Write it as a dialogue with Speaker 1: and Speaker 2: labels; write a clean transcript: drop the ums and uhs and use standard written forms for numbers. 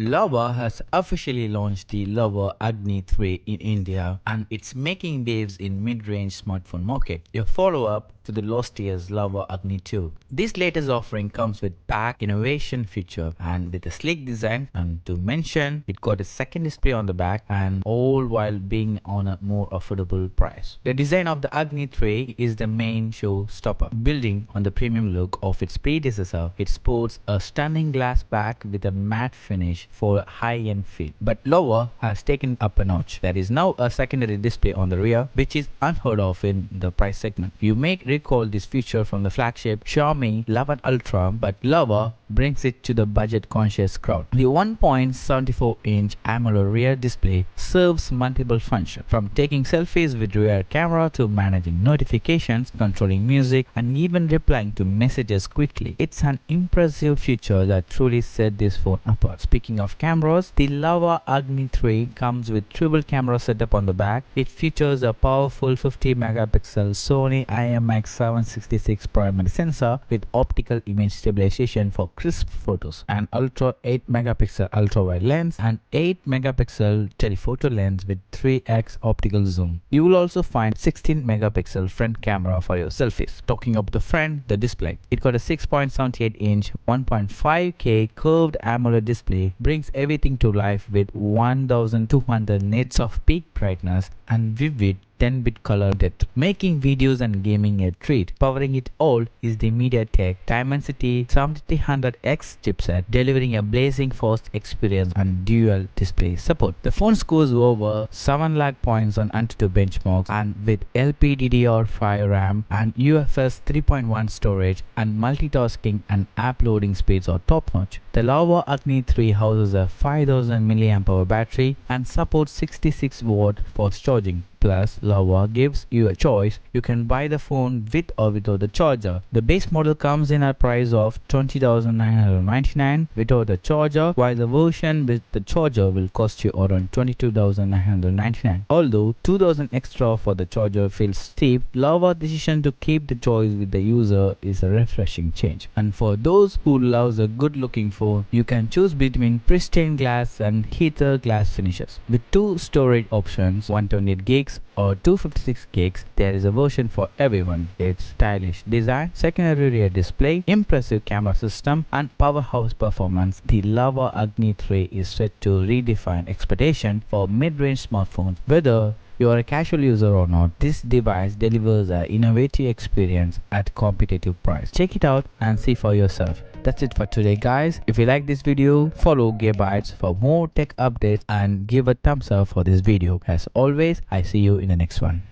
Speaker 1: Lava has officially launched the Lava Agni 3 in India and it's making waves in mid-range smartphone market. A follow-up to the last year's Lava Agni 2. This latest offering comes with back innovation feature and with a sleek design, and to mention it got a second display on the back and all while being on a more affordable price. The design of the Agni 3 is the main showstopper. Building on the premium look of its predecessor, it sports a stunning glass back with a matte finish for high-end feel. But Lava has taken up a notch. There is now a secondary display on the rear, which is unheard of in the price segment. You may recall this feature from the flagship Xiaomi 11 Ultra, but Lava brings it to the budget-conscious crowd. The 1.74-inch AMOLED rear display serves multiple functions, from taking selfies with rear camera to managing notifications, controlling music, and even replying to messages quickly. It's an impressive feature that truly set this phone apart. Speaking of cameras, the Lava Agni 3 comes with triple camera setup on the back. It features a powerful 50-megapixel Sony IMX766 primary sensor with optical image stabilization for crisp photos, an ultra 8-megapixel ultrawide lens, and 8-megapixel telephoto lens with 3x optical zoom. You will also find 16-megapixel front camera for your selfies. Talking of the front, the display. It got a 6.78-inch 1.5K curved AMOLED display, brings everything to life with 1200 nits of peak brightness and vivid 10-bit color depth, making videos and gaming a treat. Powering it all is the MediaTek Dimensity 7300X chipset, delivering a blazing fast experience and dual display support. The phone scores over 7 lakh points on Antutu benchmarks, and with LPDDR5 RAM and UFS 3.1 storage and multitasking and app loading speeds are top-notch. The Lava Agni 3 houses a 5000 mAh battery and supports 66 watt fast charging. Plus, Lava gives you a choice. You can buy the phone with or without the charger. The base model comes in at a price of 20,999 without the charger, while the version with the charger will cost you around 22,999. Although 2,000 extra for the charger feels steep, Lava's decision to keep the choice with the user is a refreshing change. And for those who love a good-looking phone, you can choose between pristine glass and heater glass finishes. With two storage options, 128 gigs or 256 gigs, there is a version for everyone. Its stylish design, secondary rear display, impressive camera system, and powerhouse performance, the Lava Agni 3 is set to redefine expectation for mid-range smartphones. Whether you are a casual user or not, this device delivers an innovative experience at competitive price. Check it out and see for yourself. That's it for today, guys. If you like this video, follow Bytes for more tech updates and give a thumbs up for this video. As always, I see you in the next one.